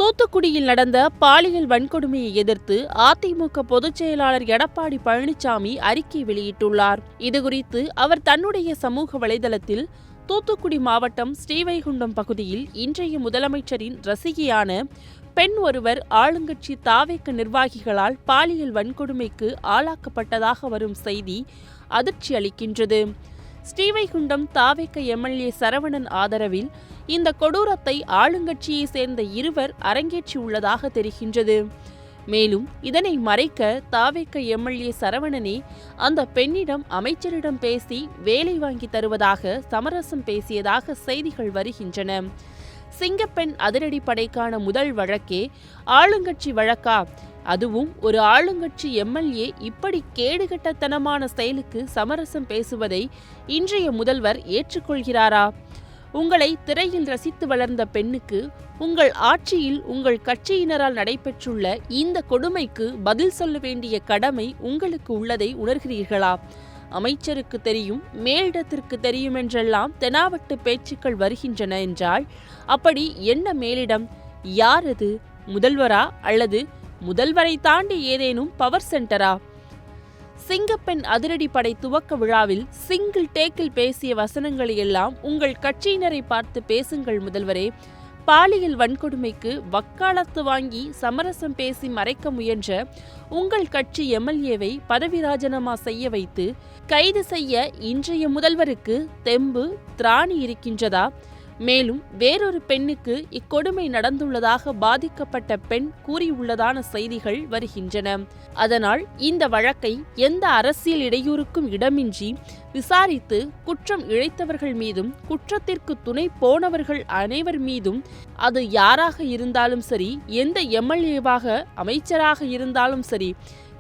தூத்துக்குடியில் நடந்த பாலியல் வன்கொடுமையை எதிர்த்து அதிமுக பொதுச் செயலாளர் எடப்பாடி பழனிசாமி அறிக்கை வெளியிட்டுள்ளார். இதுகுறித்து அவர் தன்னுடைய சமூக வலைதளத்தில் தூத்துக்குடி மாவட்டம் ஸ்ரீவைகுண்டம் பகுதியில் இன்றைய முதலமைச்சரின் ரசிகையான பெண் ஒருவர் ஆளுங்கட்சி தாவேக நிர்வாகிகளால் பாலியல் வன்கொடுமைக்கு ஆளாக்கப்பட்டதாக வரும் செய்தி அதிர்ச்சி அளிக்கின்றது. ஸ்ரீவைகுண்டம் தாவேக எம்எல்ஏ சரவணன் ஆதரவில் இந்த கொடூரத்தை ஆளுங்கட்சியை சேர்ந்த இருவர் அரங்கேற்றியுள்ளதாக தெரிகின்றது. மேலும் இதனை மறைக்க தாவேக எம்எல்ஏ சரவணனே அந்த பெண்ணிடம் அமைச்சரிடம் பேசி வேலை வாங்கி தருவதாக சமரசம் பேசியதாக செய்திகள் வருகின்றன. சிங்கப்பெண் அதிரடி படைக்கான முதல் வழக்கே ஆளுங்கட்சி வழக்கா? அதுவும் ஒரு ஆளுங்கட்சி எம்எல்ஏ இப்படி கேடுகட்டத்தனமான செயலுக்கு சமரசம் பேசுவதை இன்றைய முதல்வர் ஏற்றுக்கொள்கிறாரா? உங்களை திரையில் ரசித்து வளர்ந்த பெண்ணுக்கு உங்கள் ஆட்சியில் உங்கள் கட்சியினரால் நடைபெற்றுள்ள இந்த கொடுமைக்கு பதில் சொல்ல வேண்டிய கடமை உங்களுக்கு உள்ளதை உணர்கிறீர்களா? அமைச்சருக்கு தெரியும், மேலிடத்திற்கு தெரியும் என்றெல்லாம் தெனாவட்டு பேச்சுக்கள் வருகின்றன என்றால் அப்படி என்ன மேலிடம்? யார் அது? முதல்வரா அல்லது முதல்வரை தாண்டி ஏதேனும் பவர் சென்டரா? சிங்கப்பெண் அதிரடி படை துவக்க விழாவில் சிங்கிள் டேக்கில் பேசிய வசனங்களை எல்லாம் உங்கள் கட்சியினரை பார்த்து பேசுங்கள் முதல்வரே. பாலியல் வன்கொடுமைக்கு வக்காலத்து வாங்கி சமரசம் பேசி மறைக்க முயன்ற உங்கள் கட்சி எம்எல்ஏவை பதவி ராஜினாமா செய்ய வைத்து கைது செய்ய இன்றைய முதல்வருக்கு தெம்பு திராணி இருக்கின்றதா? மேலும் வேறொரு பெண்ணுக்கு இக்கொடுமை நடந்துள்ளதாக பாதிக்கப்பட்ட பெண் கூறியுள்ளதான செய்திகள் வருகின்றன. அதனால் இந்த வழக்கை எந்த அரசியல் இடையூறுக்கும் இடமின்றி விசாரித்து குற்றம் இழைத்தவர்கள் மீதும் குற்றத்திற்கு துணை போனவர்கள் அனைவர் மீதும் அது யாராக இருந்தாலும் சரி, எந்த எம்எல்ஏவாக அமைச்சராக இருந்தாலும் சரி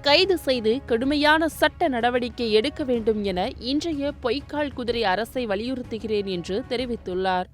கைது செய்து கடுமையான சட்ட நடவடிக்கை எடுக்க வேண்டும் என இன்றைய பொய்க்கால் குதிரை அரசை வலியுறுத்துகிறேன் என்று தெரிவித்துள்ளார்.